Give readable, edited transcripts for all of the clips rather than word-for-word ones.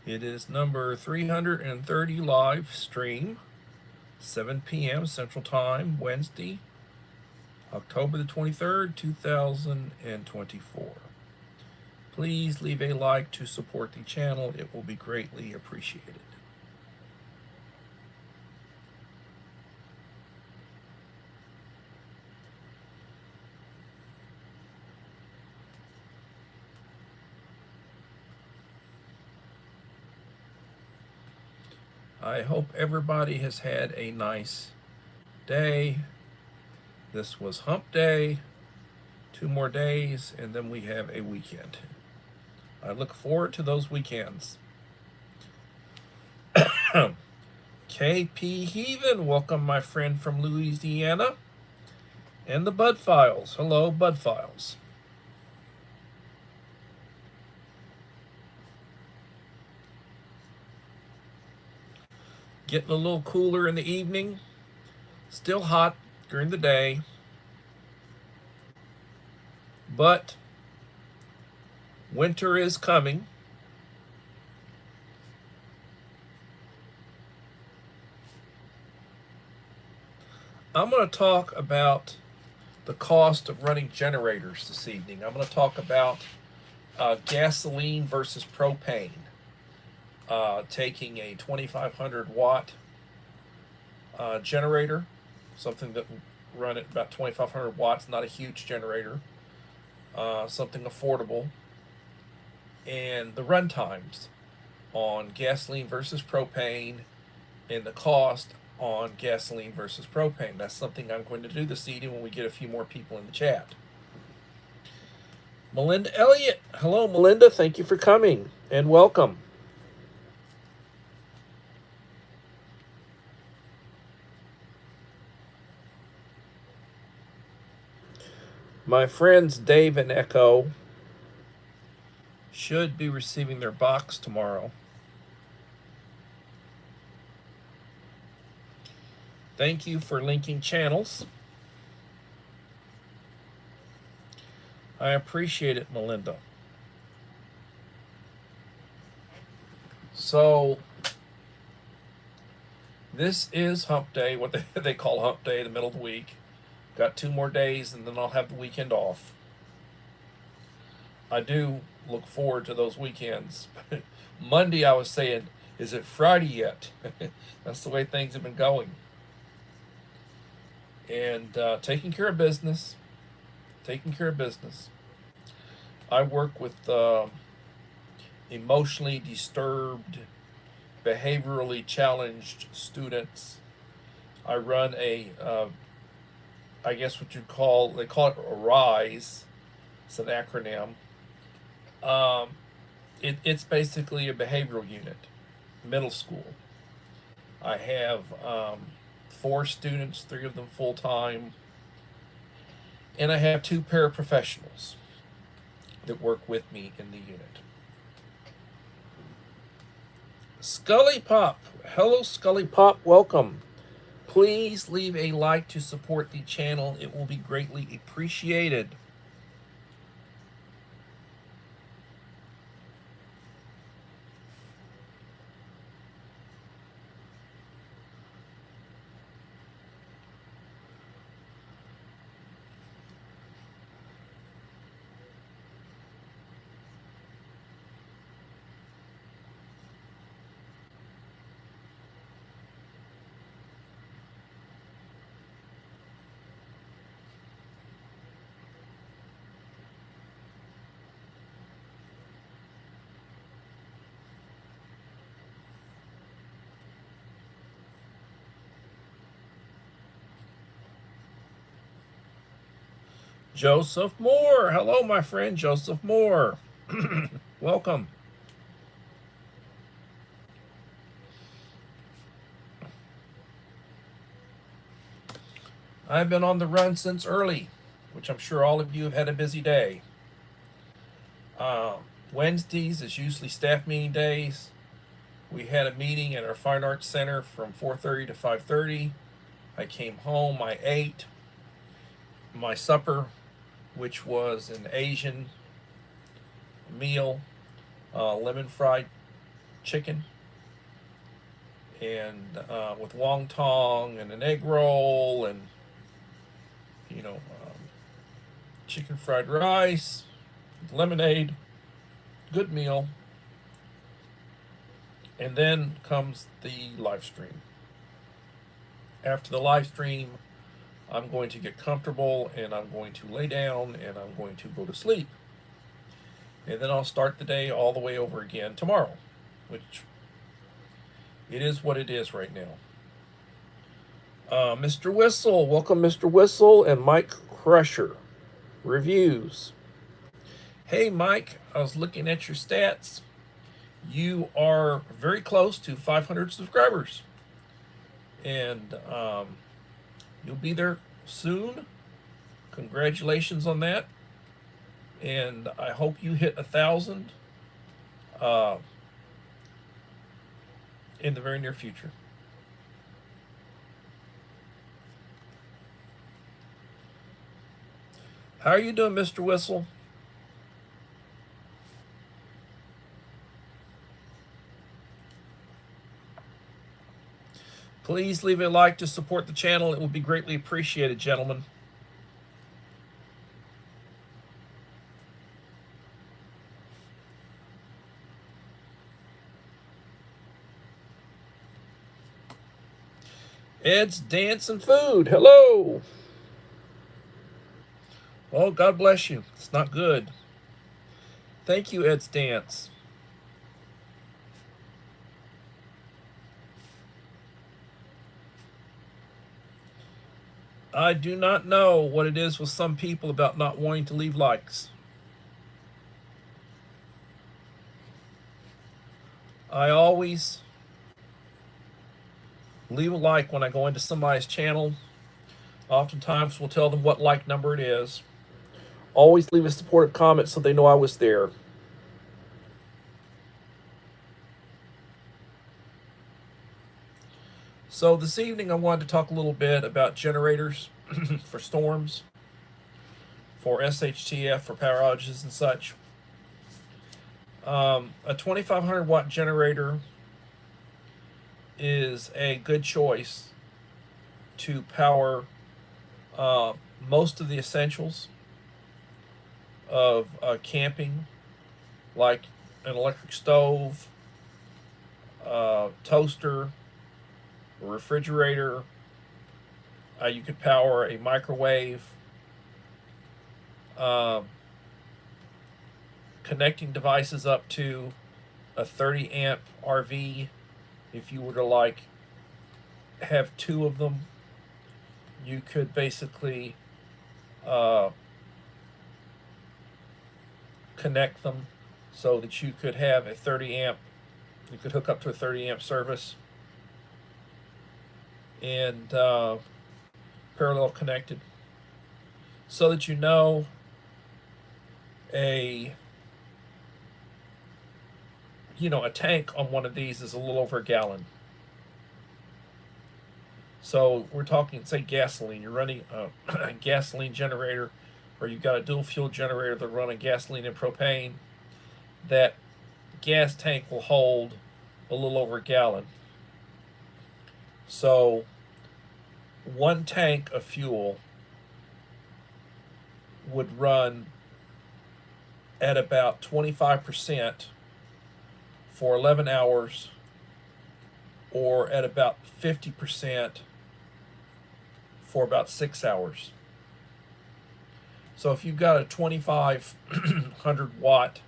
It is number 330 live stream, 7 p.m. Central Time, Wednesday, October the 23rd, 2024. Please leave a like to support the channel. It will be greatly appreciated. I hope everybody has had a nice day. This was hump day. 2 more days, and then we have a weekend. I look forward to those weekends. KP Heathen, welcome my friend from Louisiana. And the Bud Files. Hello, Bud Files. Getting a little cooler in the evening. Still hot during the day. But winter is coming. I'm going to talk about the cost of running generators this evening. I'm going to talk about gasoline versus propane. Taking a 2,500 watt generator, something that will run at about 2,500 watts, not a huge generator, something affordable, and the run times on gasoline versus propane and the cost on gasoline versus propane. That's something I'm going to do this evening when we get a few more people in the chat. Melinda Elliott. Hello, Melinda. Thank you for coming and welcome. My friends Dave and Echo should be receiving their box tomorrow. Thank you for linking channels. I appreciate it, Melinda. So, this is hump day, what they call hump day, the middle of the week. Got 2 more days and then I'll have the weekend off. I do look forward to those weekends. Monday I was saying, is it Friday yet? That's the way things have been going. And taking care of business. I work with emotionally disturbed, behaviorally challenged students. I run I guess what you'd call, they call it a RISE. It's an acronym. It's basically a behavioral unit, middle school. I have 4 students, 3 of them full-time, and I have 2 paraprofessionals that work with me in the unit. Scully Pop. Hello, Scully Pop. Welcome. Please leave a like to support the channel. It will be greatly appreciated. Joseph Moore. Hello, my friend Joseph Moore. Welcome. I've been on the run since early, which I'm sure all of you have had a busy day. Wednesdays is usually staff meeting days. We had a meeting at our Fine Arts Center from 4:30 to 5:30. I came home, I ate my supper, which was an Asian meal, lemon fried chicken, and with wonton and an egg roll, and you know, chicken fried rice, lemonade, good meal. And then comes the live stream. After the live stream, I'm going to get comfortable and I'm going to lay down and I'm going to go to sleep. And then I'll start the day all the way over again tomorrow, which it is what it is right now. Mr. Whistle, welcome Mr. Whistle and Mike Crusher. Reviews. Hey Mike, I was looking at your stats. You are very close to 500 subscribers. And you'll be there soon. Congratulations on that. And I hope you hit 1,000 in the very near future. How are you doing, Mr. Whistle? Please leave a like to support the channel. It would be greatly appreciated, gentlemen. Ed's Dance and Food. Hello. Oh, God bless you. It's not good. Thank you, Ed's Dance. I do not know what it is with some people about not wanting to leave likes. I always leave a like when I go into somebody's channel. Oftentimes we'll tell them what like number it is. Always leave a supportive comment so they know I was there. So this evening I wanted to talk a little bit about generators for storms, for SHTF, for power outages and such. A 2500 watt generator is a good choice to power most of the essentials of camping, like an electric stove, toaster, a refrigerator. You could power a microwave, connecting devices up to a 30 amp RV. If you were to like have two of them, you could basically connect them so that you could have a 30 amp, you could hook up to a 30 amp service and parallel connected, so that you know a tank on one of these is a little over a gallon. So we're talking, say, gasoline. You're running a gasoline generator, or you've got a dual fuel generator that run on gasoline and propane. That gas tank will hold a little over a gallon. So one tank of fuel would run at about 25% for 11 hours, or at about 50% for about 6 hours. So if you've got a 2500 watt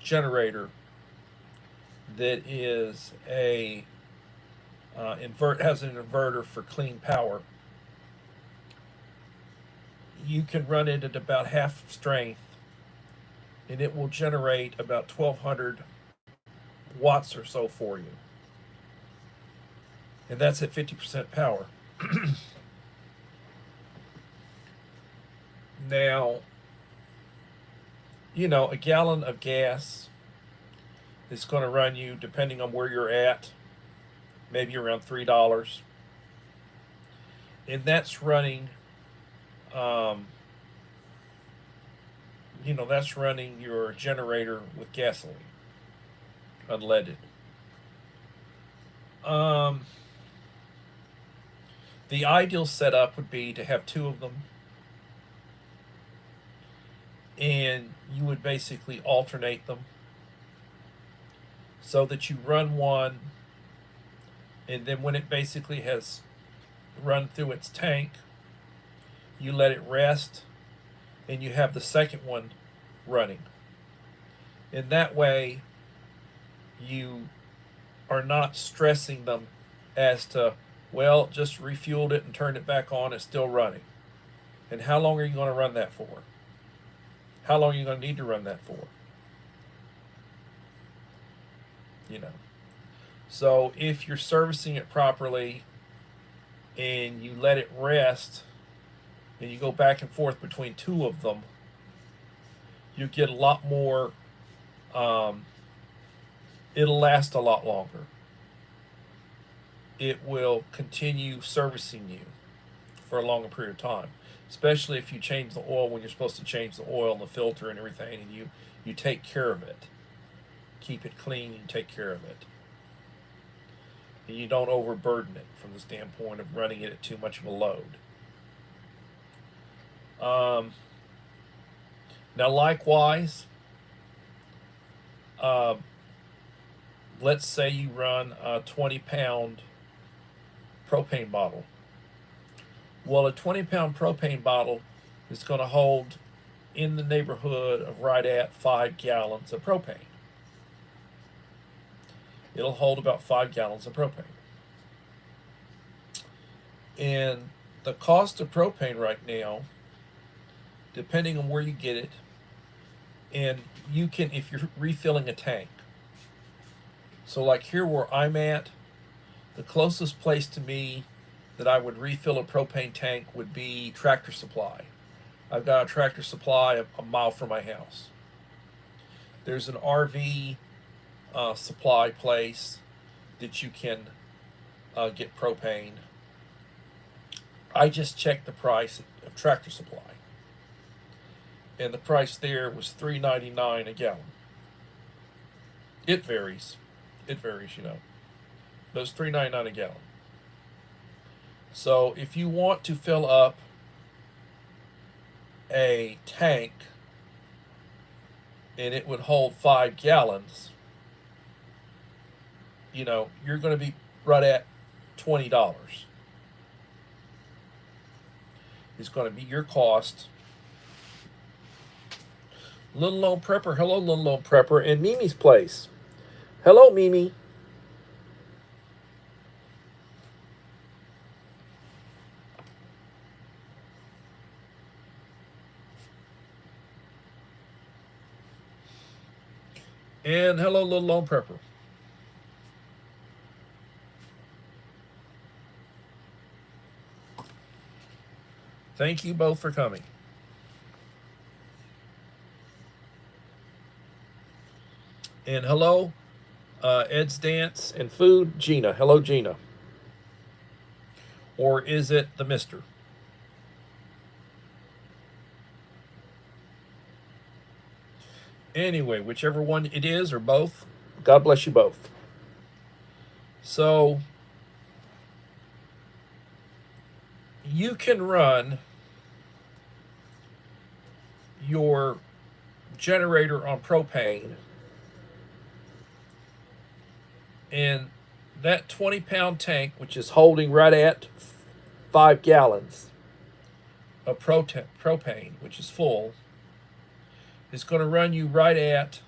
generator that is a has an inverter for clean power, you can run it at about half strength and it will generate about 1200 watts or so for you. And that's at 50% power. Now, a gallon of gas is going to run you, depending on where you're at, maybe around $3. And that's running that's running your generator with gasoline, unleaded. Um, the ideal setup would be to have two of them, and you would basically alternate them so that you run one, and then when it basically has run through its tank, you let it rest, and you have the second one running. And that way, you are not stressing them as to, well, just refueled it and turned it back on, it's still running. And how long are you going to run that for? How long are you going to need to run that for? You know. So if you're servicing it properly and you let it rest and you go back and forth between two of them, you get a lot more, it'll last a lot longer. It will continue servicing you for a longer period of time, especially if you change the oil when you're supposed to change the oil and the filter and everything, and you take care of it. Keep it clean and take care of it. And you don't overburden it from the standpoint of running it at too much of a load. Now, likewise, let's say you run a 20-pound propane bottle. Well, a 20-pound propane bottle is going to hold in the neighborhood of right at 5 gallons of propane. It'll hold about 5 gallons of propane. And the cost of propane right now, depending on where you get it, and you can, if you're refilling a tank. So like here where I'm at, the closest place to me that I would refill a propane tank would be Tractor Supply. I've got a Tractor Supply a mile from my house. There's an RV supply place that you can get propane. I just checked the price of Tractor Supply, and the price there was $3.99 a gallon. It varies. It varies, But it's $3.99 a gallon. So if you want to fill up a tank and it would hold 5 gallons, you're going to be right at $20. It's going to be your cost. Little Lone Prepper, hello, Little Lone Prepper, and Mimi's Place. Hello, Mimi. And hello, Little Lone Prepper. Thank you both for coming. And hello, Ed's Dance and Food, Gina. Hello, Gina. Or is it the Mister? Anyway, whichever one it is or both, God bless you both. So, you can run your generator on propane, and that 20-pound tank, which is holding right at 5 gallons of propane, which is full, is going to run you right at,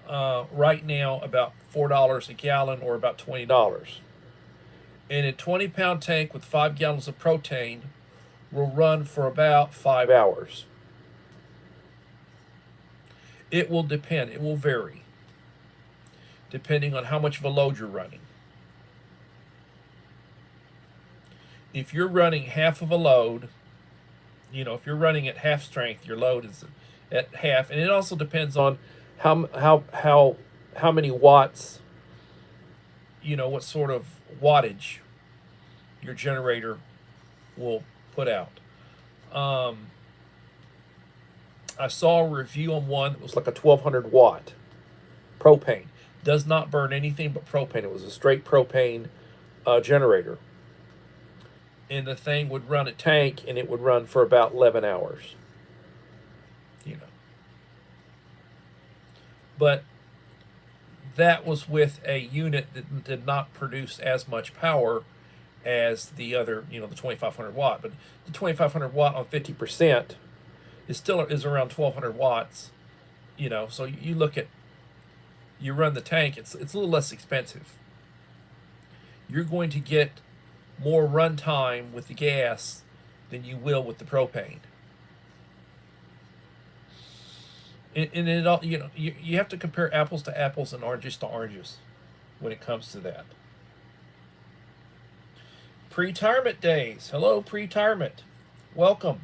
right now, about $4 a gallon, or about $20. And a 20-pound tank with 5 gallons of propane will run for about 5 hours. It will depend. It will vary, depending on how much of a load you're running. If you're running half of a load, if you're running at half strength, your load is at half, and it also depends on how many watts, what sort of wattage your generator will put out. I saw a review on one that was like a 1200 watt propane. Does not burn anything but propane. It was a straight propane generator. And the thing would run a tank, and it would run for about 11 hours. You know. But that was with a unit that did not produce as much power as the other, the 2500 watt. But the 2500 watt on 50% is around 1200 watts. So you run the tank, it's a little less expensive. You're going to get more run time with the gas than you will with the propane. And it all, you have to compare apples to apples and oranges to oranges when it comes to that. Pre-retirement days. Hello, pre-retirement. Welcome.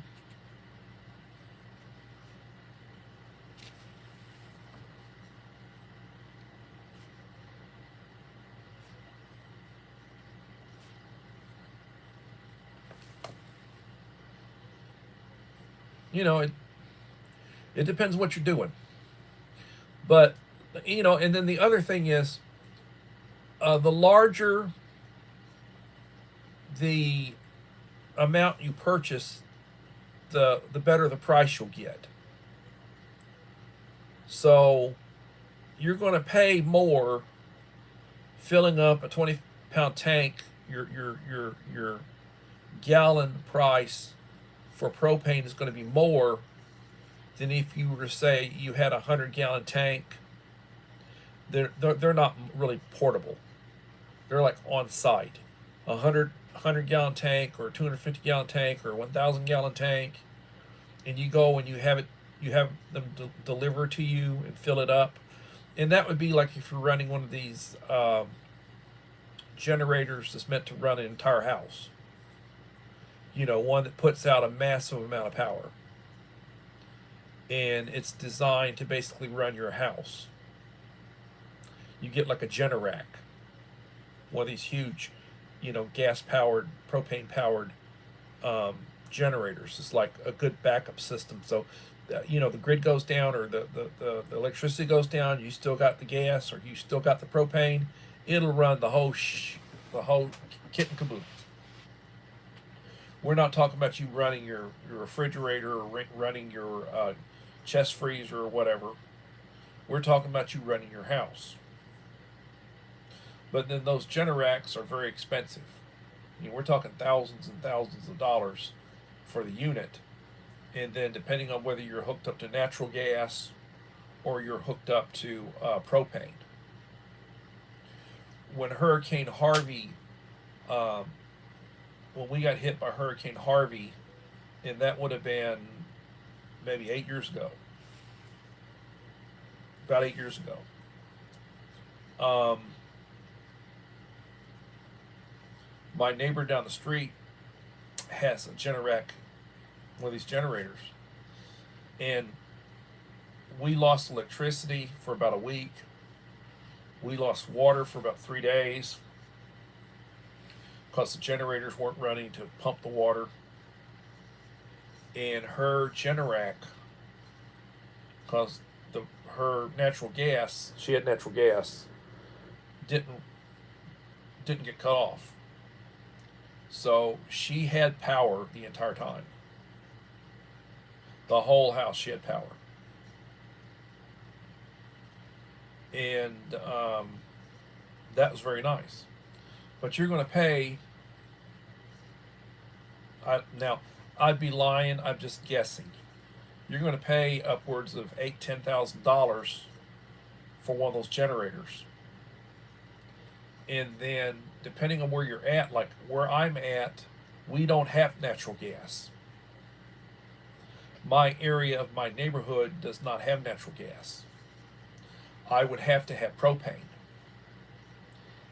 It depends what you're doing. But, and then the other thing is, the larger the amount you purchase, the better the price you'll get. So you're going to pay more filling up a 20-pound tank. Your gallon price for propane is going to be more than if you were to say you had a 100-gallon tank. They're not really portable. They're like on site. A 100-gallon tank or a 250-gallon tank or a 1,000-gallon tank, and you go and you have them deliver to you and fill it up. And that would be like if you're running one of these generators that's meant to run an entire house. One that puts out a massive amount of power. And it's designed to basically run your house. You get like a Generac, one of these huge, gas-powered, propane-powered generators. It's like a good backup system. So, the grid goes down or the electricity goes down, you still got the gas or you still got the propane, it'll run the whole kit and caboodle. We're not talking about you running your refrigerator or running your chest freezer or whatever. We're talking about you running your house. But then those Generacs are very expensive. We're talking thousands and thousands of dollars for the unit. And then depending on whether you're hooked up to natural gas or you're hooked up to propane. When Hurricane Harvey, when we got hit by Hurricane Harvey, and that would have been maybe 8 years ago. About 8 years ago. My neighbor down the street has a Generac, one of these generators, and we lost electricity for about a week. We lost water for about 3 days because the generators weren't running to pump the water. And her Generac, because her natural gas, she had natural gas, didn't get cut off. So she had power the entire time. The whole house, she had power. And that was very nice. But you're going to pay. Now, I'd be lying. I'm just guessing. You're going to pay upwards of $8,000-$10,000 for one of those generators. And then, depending on where you're at, like where I'm at, we don't have natural gas. My area of my neighborhood does not have natural gas. I would have to have propane.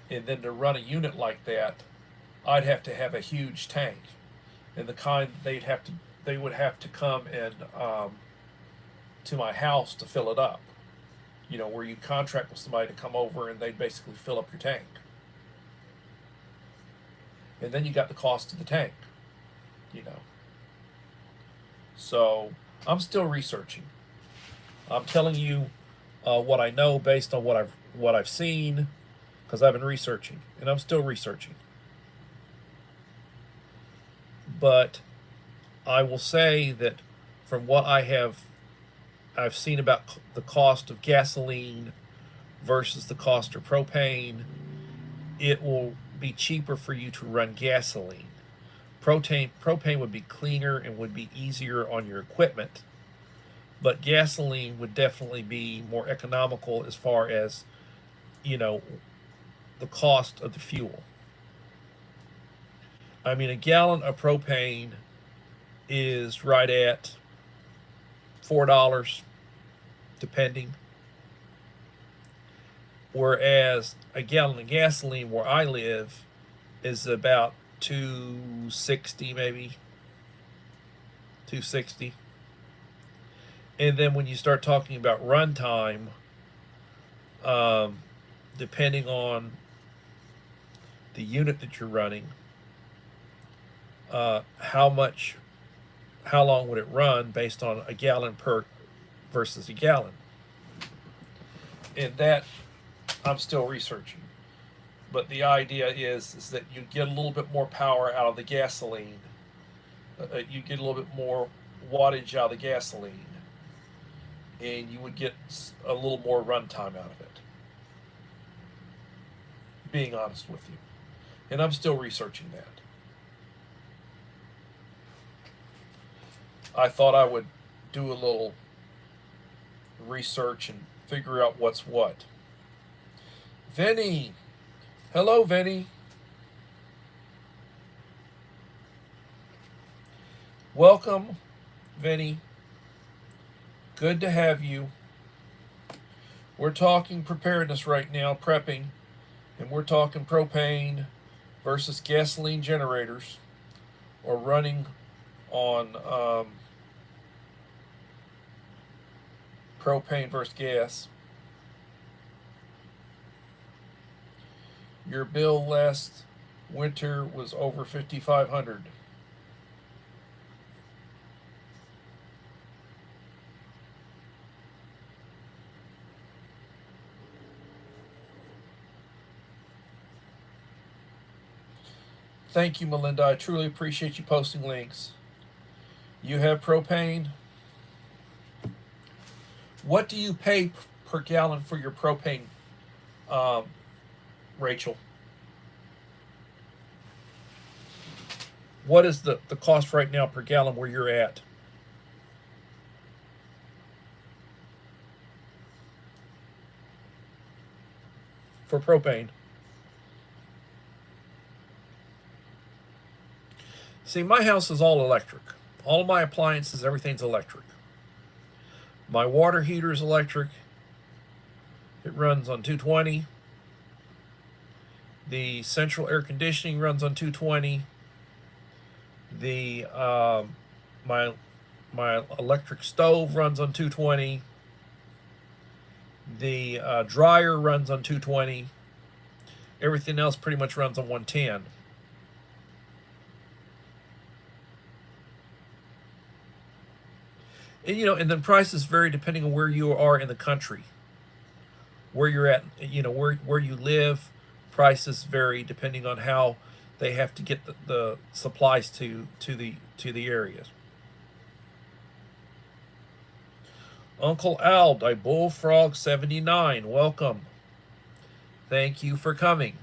And then to run a unit like that, I'd have to have a huge tank. And the kind they would have to come and to my house to fill it up. Where you contract with somebody to come over and they'd basically fill up your tank. And then you got the cost of the tank. So I'm still researching. I'm telling you what I know based on what I've seen, because I've been researching, and I'm still researching. But I will say that from what I've seen about the cost of gasoline versus the cost of propane, it will be cheaper for you to run gasoline. Propane would be cleaner and would be easier on your equipment, but gasoline would definitely be more economical as far as, you know, the cost of the fuel. I mean, a gallon of propane is right at $4, depending. Whereas a gallon of gasoline where I live is about 260, maybe 260. And then when you start talking about runtime, um, depending on the unit that you're running, how long would it run based on a gallon per versus a gallon? And that I'm still researching. But the idea is that you get a little bit more power out of the gasoline. You get a little bit more wattage out of the gasoline, and you would get a little more runtime out of it. Being honest with you, and I'm still researching that. I thought I would do a little research and figure out what's what. Vinny, hello, Vinny. Welcome, Vinny. Good to have you. We're talking preparedness right now, prepping, and we're talking propane versus gasoline generators, or running on propane versus gas. Your bill last winter was over 5,500. Thank you, Melinda. I truly appreciate you posting links. You have propane. What do you pay per gallon for your propane, um, Rachel? What is the cost right now per gallon where you're at? For propane. See, my house is all electric. All of my appliances, everything's electric. My water heater is electric. It runs on 220. The central air conditioning runs on 220. The my electric stove runs on 220. The dryer runs on 220. Everything else pretty much runs on 110. And and then prices vary depending on where you are in the country, where you're at. Where you live. Prices vary depending on how they have to get the supplies to the areas. Uncle Al, I Bullfrog 79, welcome. Thank you for coming.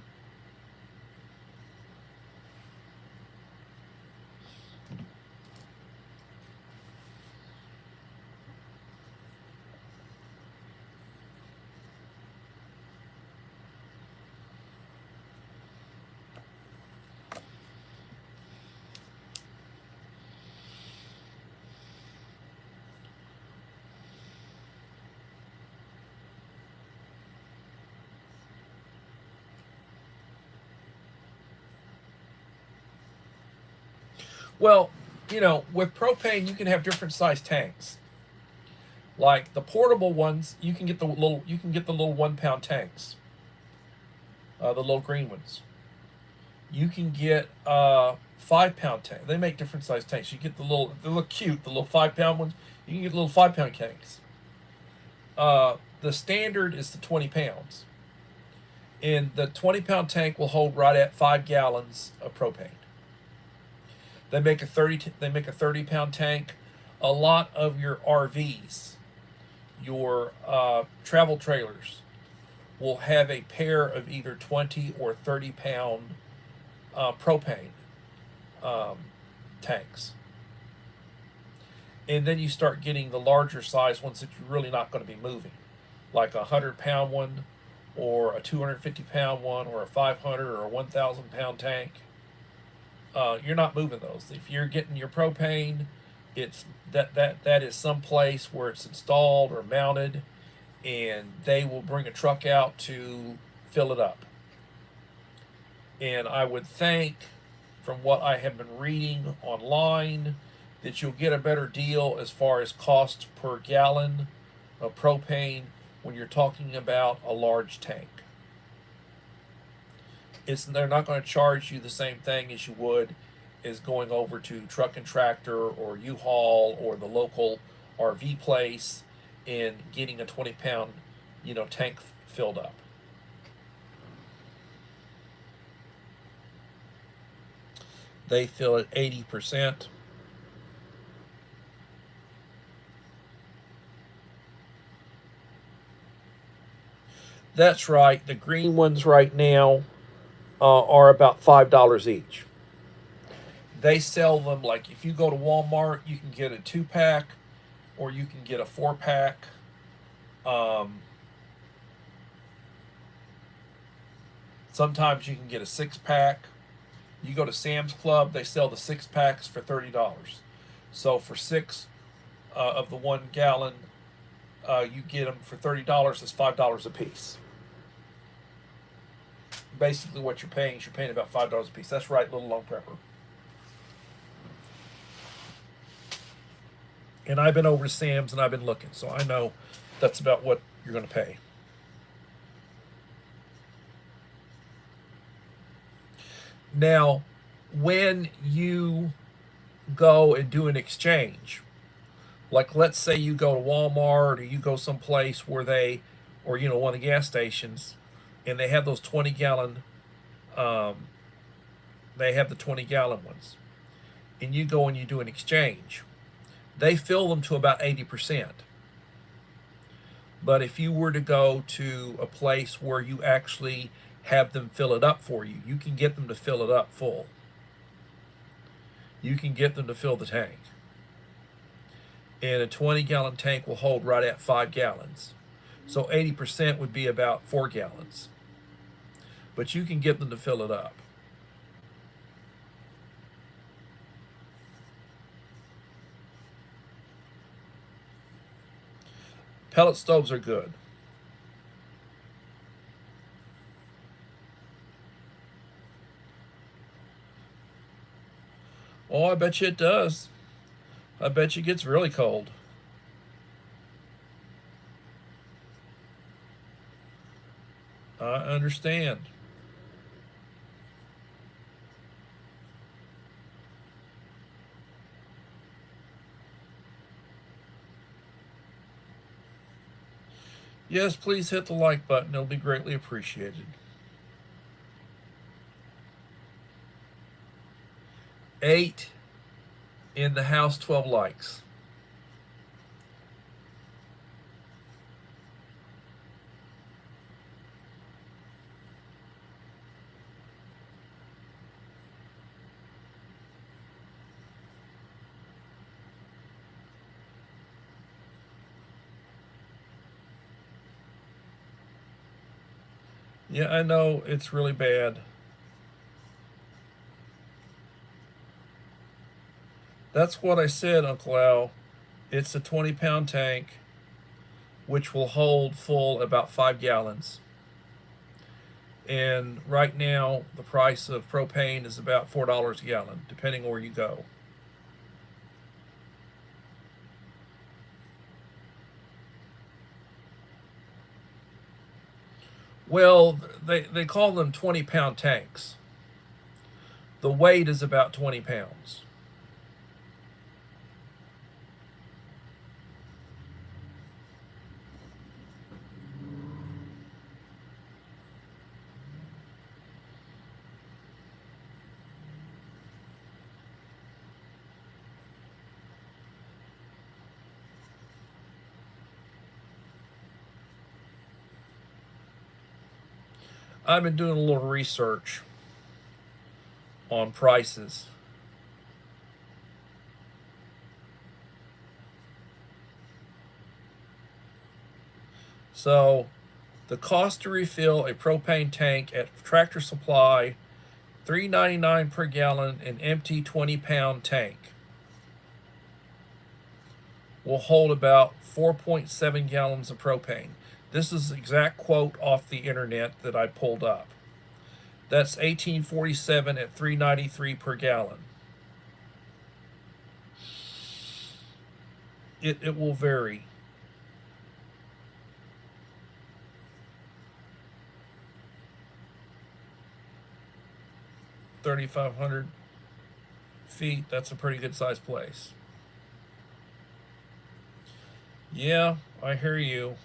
Well, with propane, you can have different size tanks. Like the portable ones, you can get the little 1 pound tanks, the little green ones. You can get 5 pound tank. They make different size tanks. You get they look cute, the little 5 pound ones. You can get little 5-pound tanks. The standard is the 20 pounds. And the 20-pound tank will hold right at 5 gallons of propane. They make a 30-pound tank. A lot of your RVs, your travel trailers, will have a pair of either 20 or 30-pound propane tanks. And then you start getting the larger size ones that you're really not going to be moving, like a 100-pound one, or a 250-pound one, or a 500 or a 1,000-pound tank. You're not moving those. If you're getting your propane, it's that is some place where it's installed or mounted, and they will bring a truck out to fill it up. And I would think, from what I have been reading online, that you'll get a better deal as far as cost per gallon of propane when you're talking about a large tank. They're not going to charge you the same thing as you would as going over to Truck and Tractor or U-Haul or the local RV place and getting a 20-pound, tank filled up. They fill at 80%. That's right. The green ones right now are about $5 each. They sell them, like, if you go to Walmart, you can get a 2-pack or you can get a 4-pack. Sometimes you can get a 6-pack. You go to Sam's Club, they sell the 6-packs for $30. So for 6 of the 1 gallon, you get them for $30. It's $5 a piece. Basically, what you're paying is you're paying about $5 a piece. That's right, little long prepper. And I've been over to Sam's and I've been looking, so I know that's about what you're going to pay. Now, when you go and do an exchange, like let's say you go to Walmart or you go someplace where or one of the gas stations, and they have those 20-gallon, they have the 20-gallon ones, and you go and you do an exchange, they fill them to about 80%. But if you were to go to a place where you actually have them fill it up for you, you can get them to fill it up full. You can get them to fill the tank. And a 20-gallon tank will hold right at 5 gallons. So 80% would be about 4 gallons. But you can get them to fill it up. Pellet stoves are good. Oh, I bet you it does. I bet you it gets really cold. I understand. Yes, please hit the like button. It'll be greatly appreciated. 8 in the house, 12 likes. Yeah, I know it's really bad. That's what I said, Uncle Al. It's a 20-pound tank, which will hold full about 5 gallons. And right now, the price of propane is about $4 a gallon, depending on where you go. Well, they call them 20-pound tanks. The weight is about 20 pounds. I've been doing a little research on prices. So, the cost to refill a propane tank at Tractor Supply, $3.99 per gallon, an empty 20-pound tank will hold about 4.7 gallons of propane. This is the exact quote off the internet that I pulled up. That's 1847 at $3.93 per gallon. It will vary. $3,500 feet, that's a pretty good sized place. Yeah, I hear you.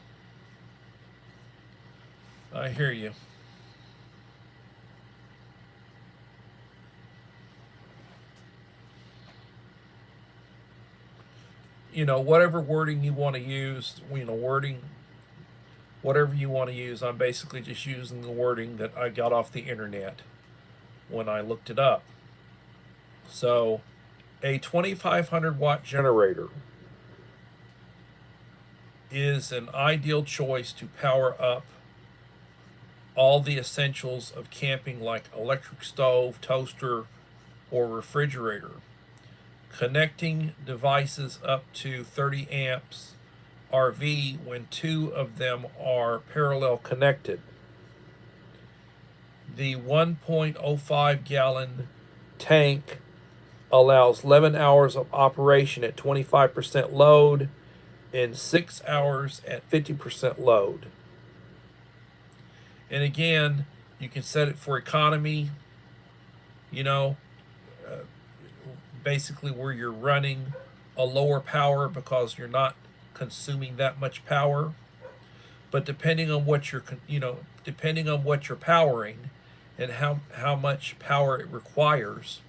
I hear you. Whatever wording you want to use, whatever you want to use, I'm basically just using the wording that I got off the internet when I looked it up. So, a 2,500 watt generator is an ideal choice to power up all the essentials of camping, like electric stove, toaster, or refrigerator. Connecting devices up to 30 amps RV when two of them are parallel connected. The 1.05 gallon tank allows 11 hours of operation at 25% load and 6 hours at 50% load. And again, you can set it for economy, basically where you're running a lower power because you're not consuming that much power. But depending on what you're powering and how much power it requires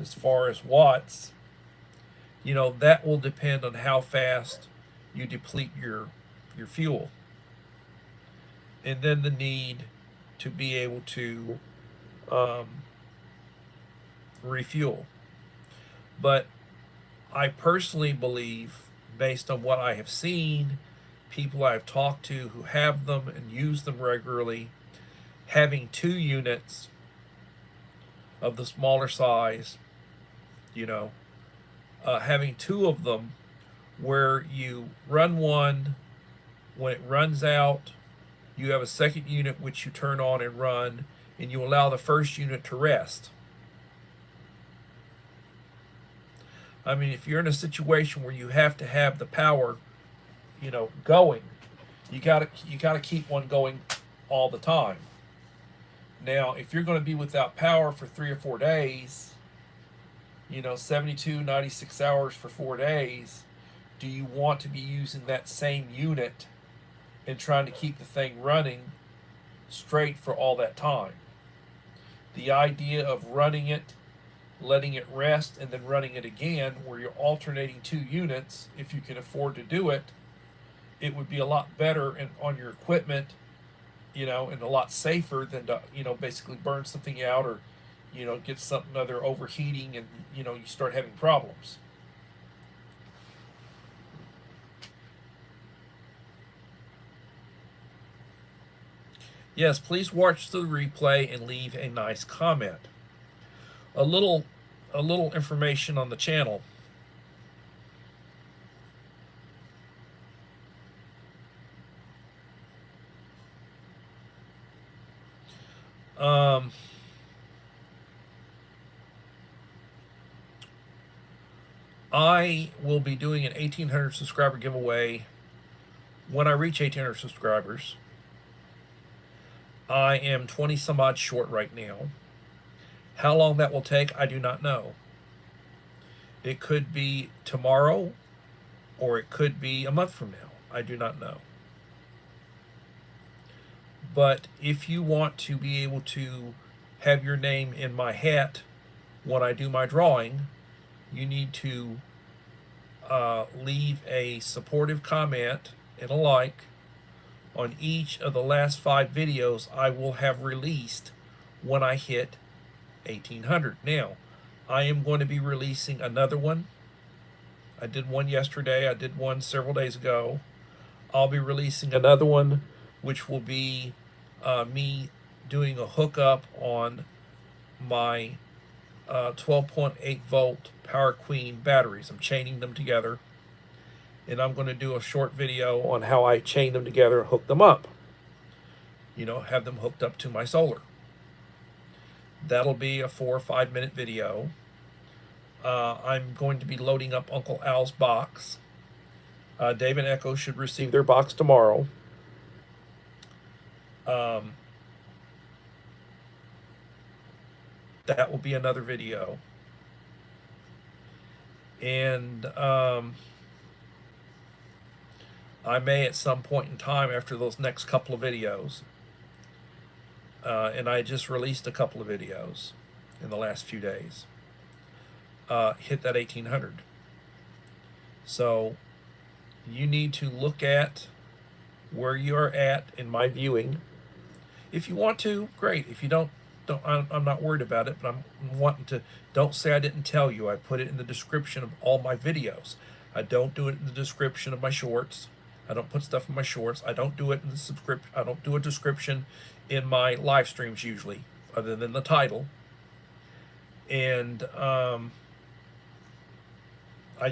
as far as watts, that will depend on how fast you deplete your fuel. And then the need to be able to refuel. But I personally believe, based on what I have seen, people I've talked to who have them and use them regularly, having 2 units of the smaller size, having 2 of them where you run one, when it runs out, you have a second unit which you turn on and run, and you allow the first unit to rest. I mean, if you're in a situation where you have to have the power, going, you gotta keep one going all the time. Now, if you're going to be without power for 3 or 4 days, 72, 96 hours for 4 days, do you want to be using that same unit and trying to keep the thing running straight for all that time? The idea of running it, letting it rest, and then running it again, where you're alternating 2 units, if you can afford to do it, it would be a lot better on your equipment, and a lot safer than to, basically burn something out or, get something other overheating and, you start having problems. Yes, please watch the replay and leave a nice comment. A little information on the channel. I will be doing an 1,800 subscriber giveaway when I reach 1,800 subscribers. I am 20 some odd short right now. How long that will take, I do not know. It could be tomorrow, or it could be a month from now. I do not know. But if you want to be able to have your name in my hat when I do my drawing, you need to leave a supportive comment and a like on each of the last 5 videos I will have released when I hit 1800. Now, I am going to be releasing another one. I did one yesterday. I did one several days ago. I'll be releasing another one, which will be me doing a hookup on my 12.8 volt Power Queen batteries. I'm chaining them together, and I'm going to do a short video on how I chain them together and hook them up. You know, have them hooked up to my solar. That'll be a 4 or 5 minute video. I'm going to be loading up Uncle Al's box. Dave and Echo should receive their box tomorrow. That will be another video. And I may at some point in time after those next couple of videos, and I just released a couple of videos in the last few days, hit that 1800. So you need to look at where you're at in my viewing. If you want to, great. If you don't, I'm not worried about it, but I'm wanting to, don't say I didn't tell you. I put it in the description of all my videos. I don't do it in the description of my shorts. I don't put stuff in my shorts. I don't do it in the subscription. I don't do a description in my live streams usually, other than the title. And I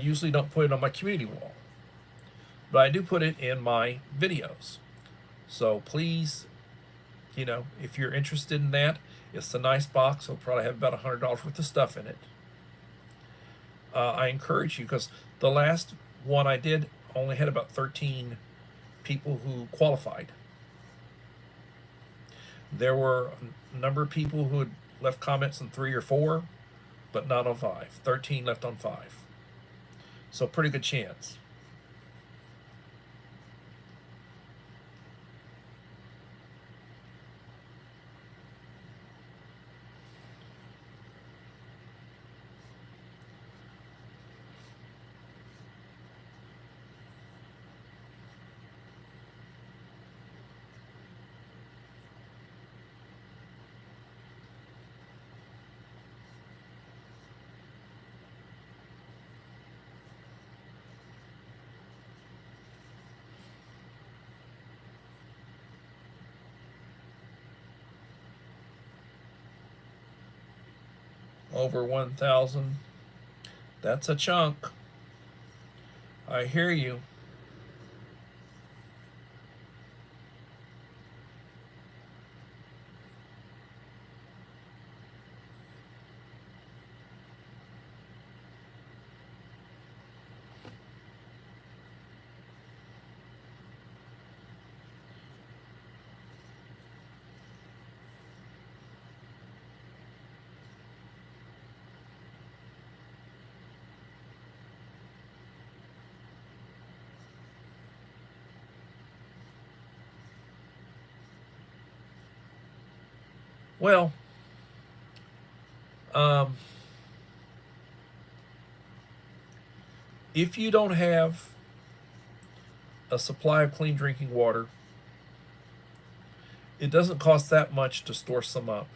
usually don't put it on my community wall, but I do put it in my videos. So please, you know, if you're interested in that, it's a nice box. It'll probably have about $100 worth of stuff in it. I encourage you, because the last one I did only had about 13 people who qualified. There were a number of people who had left comments on 3 or 4, but not on 5. 13 left on 5. So pretty good chance. Over 1,000. That's a chunk. I hear you. Well, if you don't have a supply of clean drinking water, it doesn't cost that much to store some up.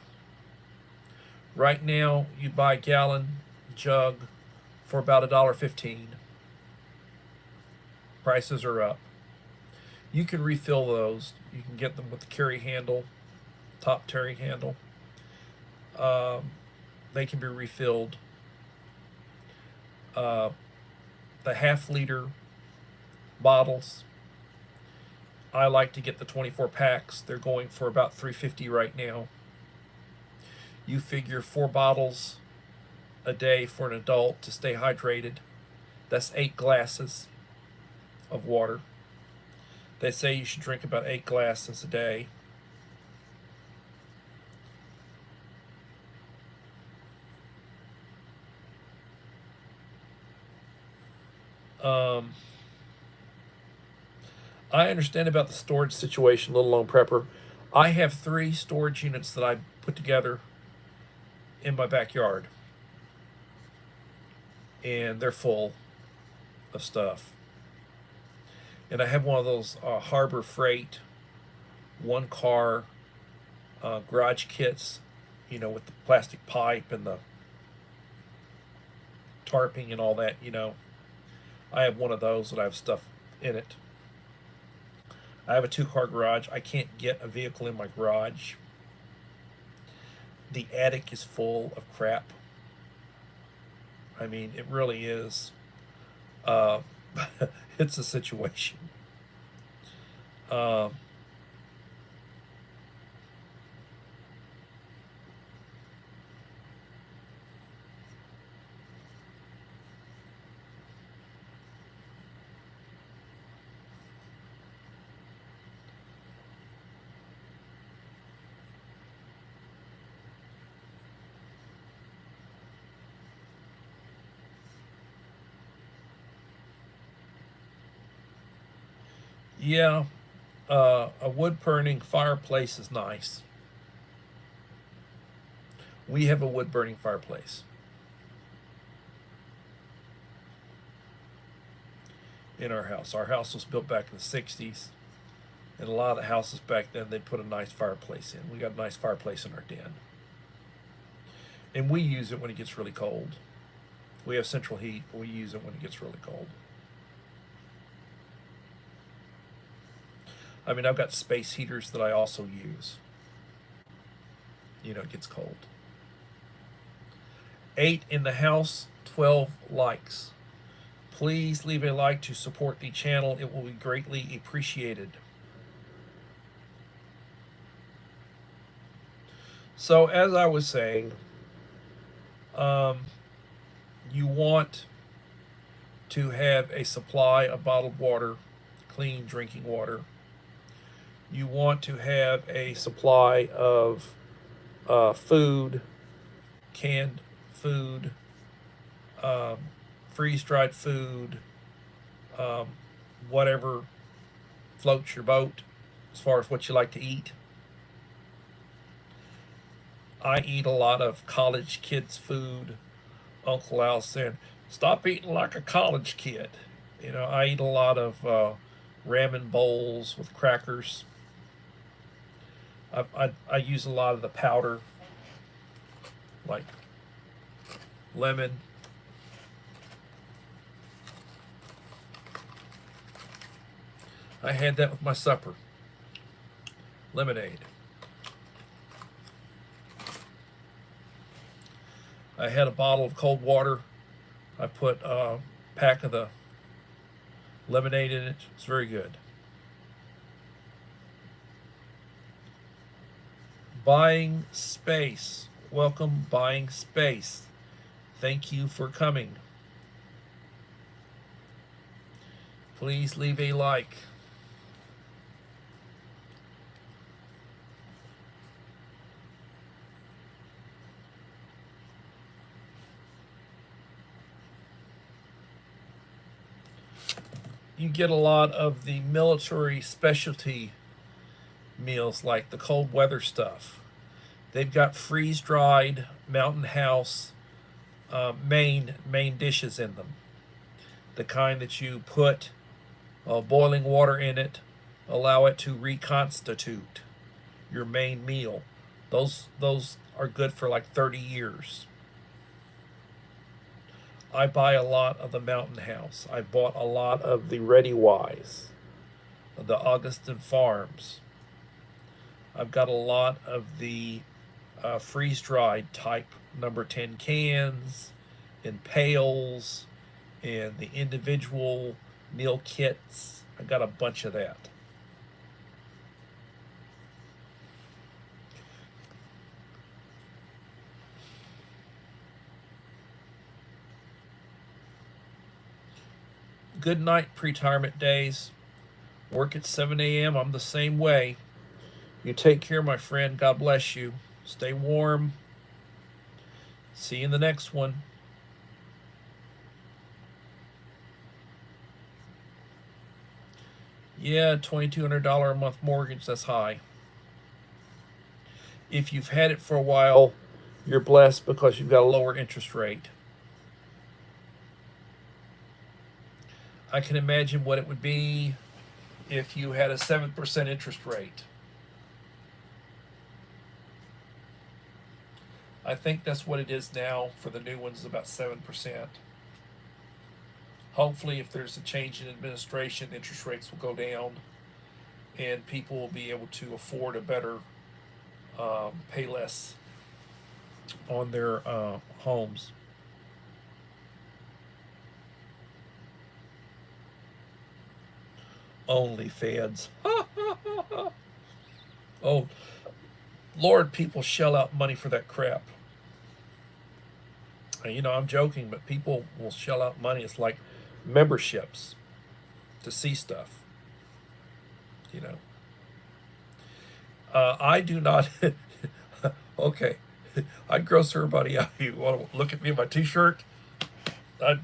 Right now, you buy a gallon jug for about $1.15. Prices are up. You can refill those. You can get them with the carry handle, top carry handle. They can be refilled. The half-liter bottles, I like to get the 24 packs. They're going for about $3.50 right now. You figure 4 bottles a day for an adult to stay hydrated. That's 8 glasses of water. They say you should drink about 8 glasses a day. I understand about the storage situation, Little Lone Prepper. I have 3 storage units that I put together in my backyard, and they're full of stuff. And I have one of those Harbor Freight one car garage kits, with the plastic pipe and the tarping and all that. I have one of those that I have stuff in it. I have a 2-car garage. I can't get a vehicle in my garage. The attic is full of crap. I mean, it really is. Uh, it's a situation. Uh, yeah, a wood burning fireplace is nice. We have a wood burning fireplace in our house. Our house was built back in the 60s, and a lot of the houses back then, they put a nice fireplace in. We got a nice fireplace in our den. And we use it when it gets really cold. We have central heat, but we use it when it gets really cold. I mean, I've got space heaters that I also use. It gets cold. 8 in the house, 12 likes. Please leave a like to support the channel. It will be greatly appreciated. So, as I was saying, you want to have a supply of bottled water, clean drinking water. You want to have a supply of food, canned food, freeze-dried food, whatever floats your boat as far as what you like to eat. I eat a lot of college kids' food. Uncle Al said, "Stop eating like a college kid." I eat a lot of ramen bowls with crackers. I use a lot of the powder, like lemon. I had that with my supper. Lemonade. I had a bottle of cold water. I put a pack of the lemonade in it. It's very good. Buying space. Welcome, Buying Space. Thank you for coming. Please leave a like. You get a lot of the military specialty meals like the cold weather stuff. They've got freeze-dried Mountain House main dishes in them. The kind that you put boiling water in it, allow it to reconstitute your main meal. Those are good for like 30 years. I buy a lot of the Mountain House. I bought a lot of the Ready Wise, the Augustin Farms. I've got a lot of the freeze-dried type number 10 cans and pails and the individual meal kits. I got a bunch of that. Good night, pre-retirement days. Work at 7 a.m. I'm the same way. You take care, my friend. God bless you. Stay warm. See you in the next one. Yeah, $2,200 a month mortgage, that's high. If you've had it for a while, you're blessed because you've got a lower interest rate. I can imagine what it would be if you had a 7% interest rate. I think that's what it is now for the new ones, about 7%. Hopefully, if there's a change in administration, interest rates will go down and people will be able to afford a better, pay less on their homes. Only feds. Oh, Lord, people shell out money for that crap. You know, I'm joking, but people will shell out money. It's like memberships to see stuff. You know, I do not. Okay, I'd gross everybody out. You want to look at me in my T-shirt? I'd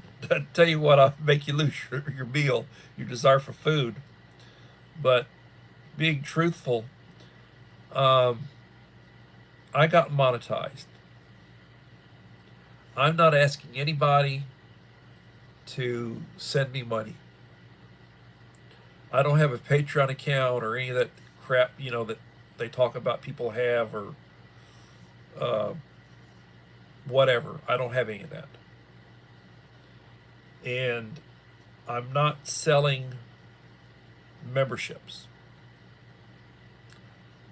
tell you what, I'll make you lose your meal, your desire for food. But being truthful, um, I got monetized. I'm not asking anybody to send me money. I don't have a Patreon account or any of that crap, you know, that they talk about people have, or uh, whatever. I don't have any of that. And I'm not selling memberships.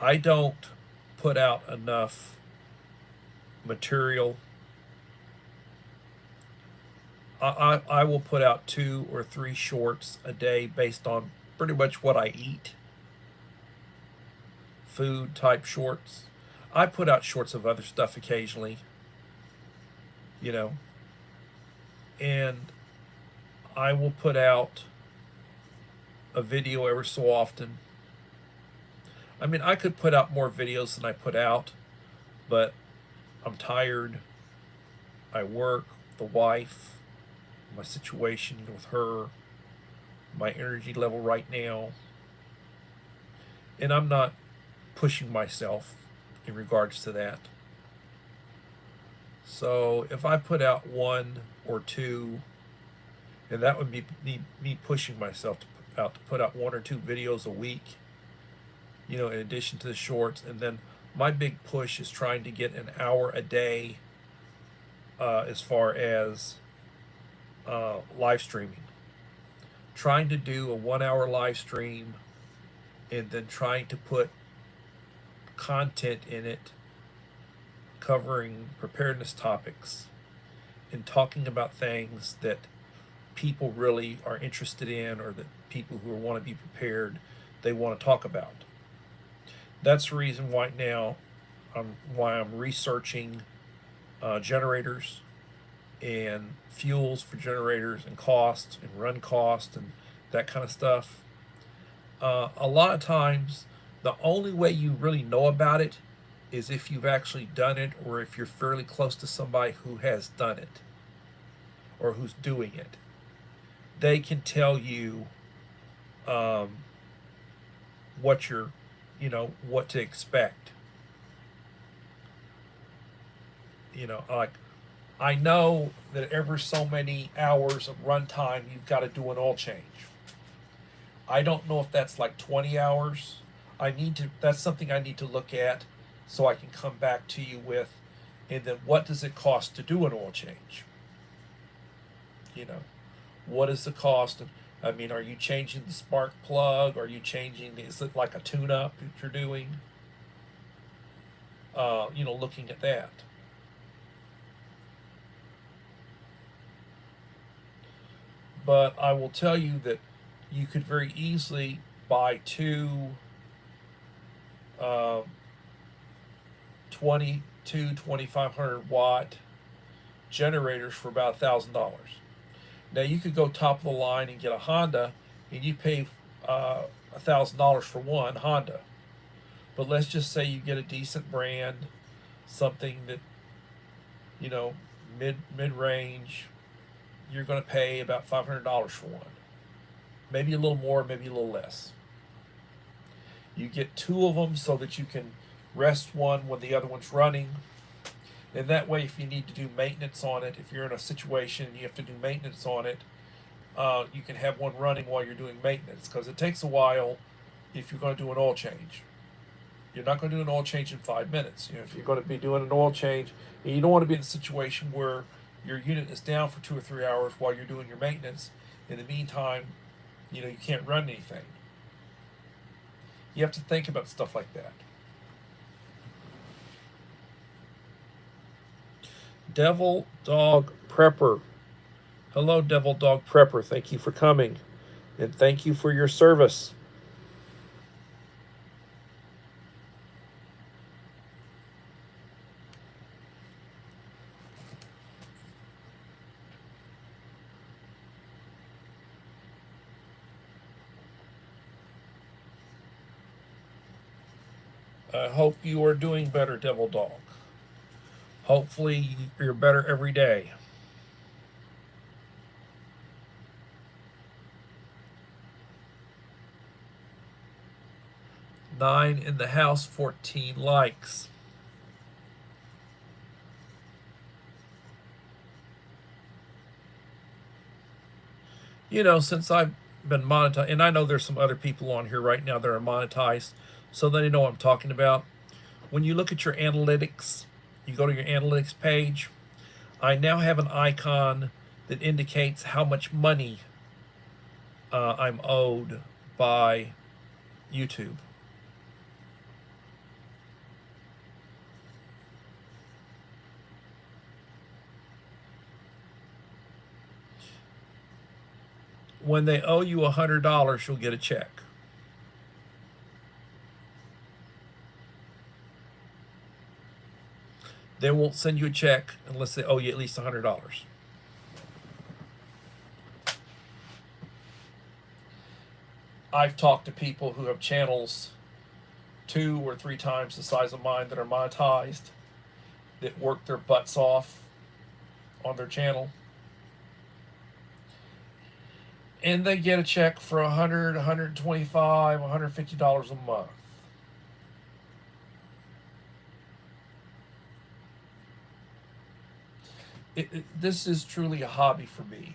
I don't put out enough material. I will put out 2 or 3 shorts a day based on pretty much what I eat. Food type shorts. I put out shorts of other stuff occasionally, you know, and I will put out a video every so often. I mean, I could put out more videos than I put out, but I'm tired. I work, the wife, my situation with her, my energy level right now, and I'm not pushing myself in regards to that. So if I put out 1 or 2, and that would be me pushing myself to put out 1 or 2 videos a week, you know, in addition to the shorts. And then my big push is trying to get an hour a day, as far as live streaming. Trying to do a 1 hour live stream and then trying to put content in it covering preparedness topics and talking about things that people really are interested in, or that people who want to be prepared, they want to talk about. That's the reason right now why I'm researching generators and fuels for generators and cost and run cost and that kind of stuff. A lot of times, the only way you really know about it is if you've actually done it, or if you're fairly close to somebody who has done it or who's doing it. They can tell you what you're, you know, what to expect. You know, like, I know that every so many hours of runtime, you've got to do an oil change. I don't know if that's like 20 hours. That's something I need to look at so I can come back to you with. And then what does it cost to do an oil change? You know, what is the cost? I mean, are you changing the spark plug? Are you changing, is it like a tune-up that you're doing? You know, looking at that. But I will tell you that you could very easily buy 2 2500 watt generators for about $1,000. Now you could go top of the line and get a Honda, and you pay $1,000 for one Honda. But let's just say you get a decent brand, something that, you know, mid range. You're going to pay about $500 for one. Maybe a little more, maybe a little less. You get 2 of them so that you can rest one when the other one's running. And that way, if you need to do maintenance on it, if you're in a situation and you have to do maintenance on it, you can have one running while you're doing maintenance, because it takes a while if you're going to do an oil change. You're not going to do an oil change in 5 minutes. You know, if you're going to be doing an oil change, and you don't want to be in a situation where your unit is down for 2 or 3 hours while you're doing your maintenance. In the meantime, you know, you can't run anything. You have to think about stuff like that. Devil Dog Prepper. Hello, Devil Dog Prepper. Thank you for coming. And thank you for your service. I hope you are doing better, Devil Dog. Hopefully, you're better every day. Nine in the house, 14 likes. You know, since I've been monetized, and I know there's some other people on here right now that are monetized, so they know what I'm talking about. When you look at your analytics, you go to your analytics page, I now have an icon that indicates how much money I'm owed by YouTube. When they owe you $100, you'll get a check. They won't send you a check unless they owe you at least $100. I've talked to people who have channels 2 or 3 times the size of mine that are monetized, that work their butts off on their channel, and they get a check for $100, $125, $150 a month. This is truly a hobby for me.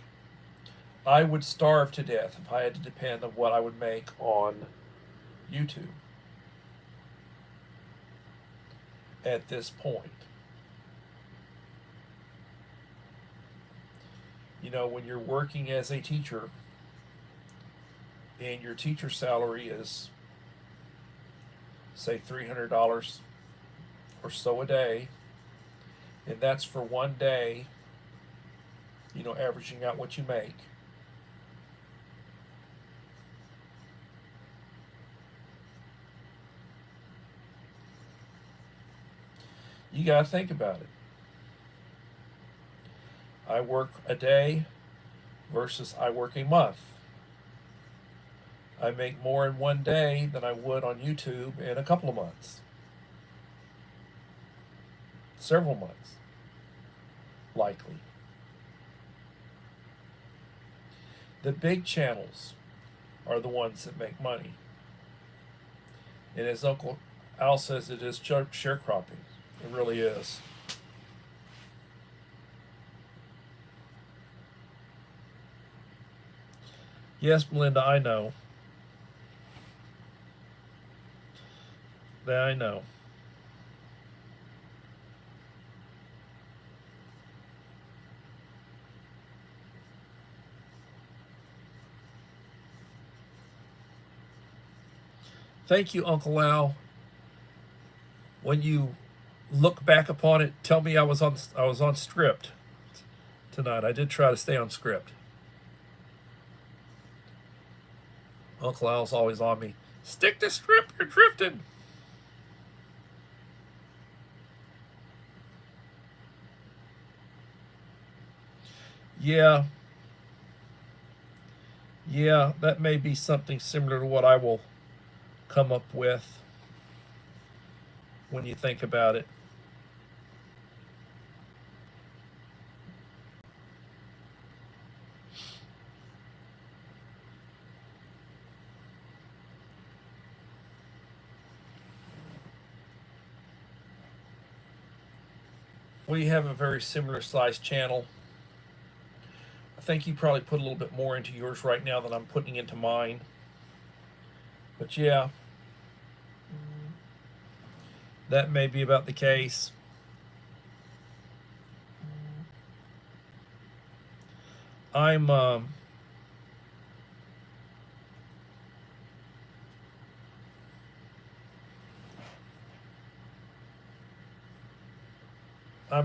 I would starve to death if I had to depend on what I would make on YouTube at this point. You know, when you're working as a teacher and your teacher salary is, say, $300 or so a day, and that's for one day, you know, averaging out what you make. You got to think about it. I work a day versus I work a month. I make more in one day than I would on YouTube in a couple of months. Several months, likely. The big channels are the ones that make money. And as Uncle Al says, it is sharecropping. It really is. Yes, Melinda, I know. That I know. Thank you, Uncle Al. When you look back upon it, tell me I was on script tonight. I did try to stay on script. Uncle Al's always on me. Stick to script, you're drifting. Yeah. Yeah, that may be something similar to what I will come up with when you think about it. We have a very similar sized channel. I think you probably put a little bit more into yours right now than I'm putting into mine. But yeah. That may be about the case. I'm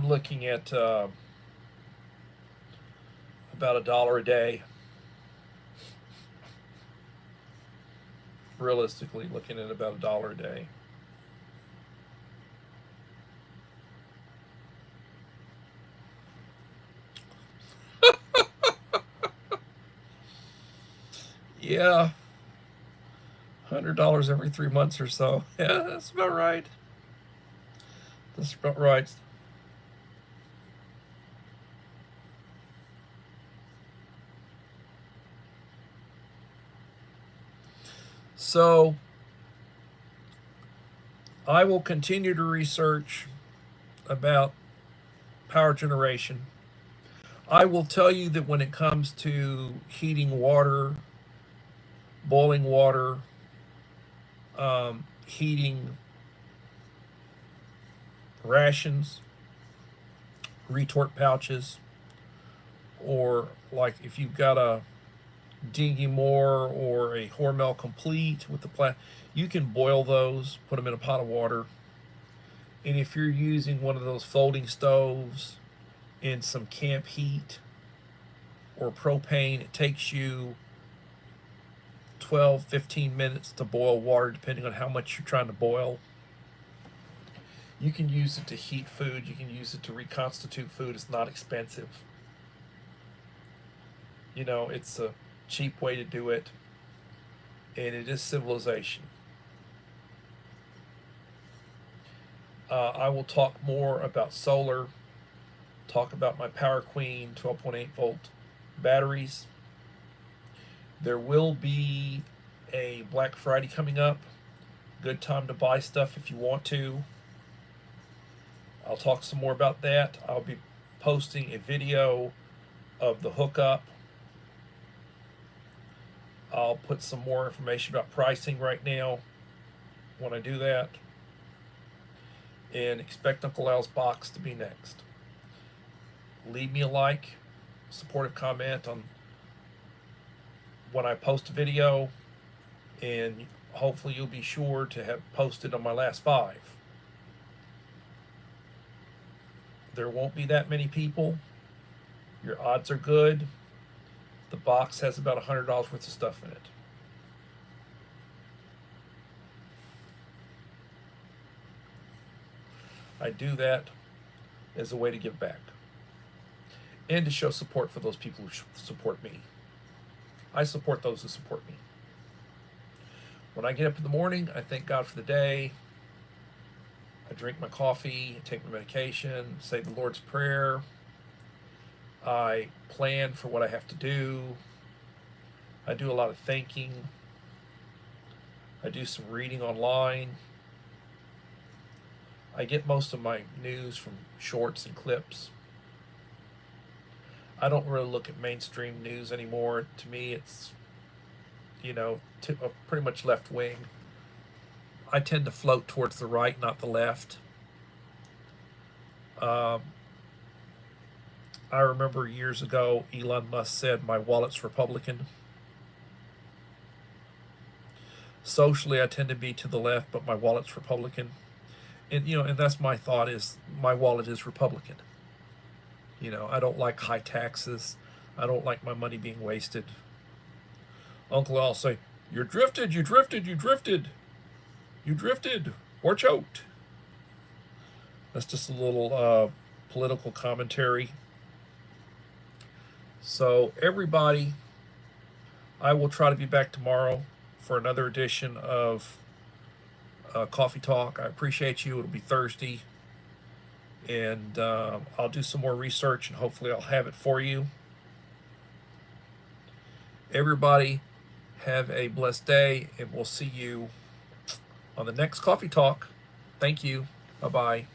looking at about $1 a day. Realistically, looking at about $1 a day. Yeah, $100 every 3 months or so. Yeah, that's about right. That's about right. So I will continue to research about power generation. I will tell you that when it comes to heating water, boiling water, heating rations, retort pouches, or like if you've got a Dingy Moore or a Hormel Complete with the you can boil those, put them in a pot of water. And if you're using one of those folding stoves in some camp heat or propane, it takes you 12, 15 minutes to boil water, depending on how much you're trying to boil. You can use it to heat food. You can use it to reconstitute food. It's not expensive. You know, it's a cheap way to do it, and it is civilization. I will talk more about solar, talk about my Power Queen 12.8 volt batteries. There will be a Black Friday coming up. Good time to buy stuff if you want to. I'll talk some more about that. I'll be posting a video of the hookup. I'll put some more information about pricing right now when I do that. And expect Uncle Al's box to be next. Leave me a like, supportive comment on when I post a video, and hopefully you'll be sure to have posted on my last 5. There won't be that many people. Your odds are good. The box has about $100 worth of stuff in it. I do that as a way to give back and to show support for those people who support me. I support those who support me. When I get up in the morning, I thank God for the day. I drink my coffee, take my medication, say the Lord's Prayer. I plan for what I have to do. I do a lot of thinking. I do some reading online. I get most of my news from shorts and clips. I don't really look at mainstream news anymore. To me, it's, pretty much left wing. I tend to float towards the right, not the left. I remember years ago, Elon Musk said, "My wallet's Republican." Socially, I tend to be to the left, but my wallet's Republican. And that's my thought, is my wallet is Republican. I don't like high taxes. I don't like my money being wasted. Uncle Al say, "You drifted, you drifted, you drifted. You drifted or choked." That's just a little political commentary. So everybody, I will try to be back tomorrow for another edition of Coffee Talk. I appreciate you. It'll be Thursday. And I'll do some more research, and hopefully I'll have it for you. Everybody, have a blessed day, and we'll see you on the next Coffee Talk. Thank you. Bye-bye.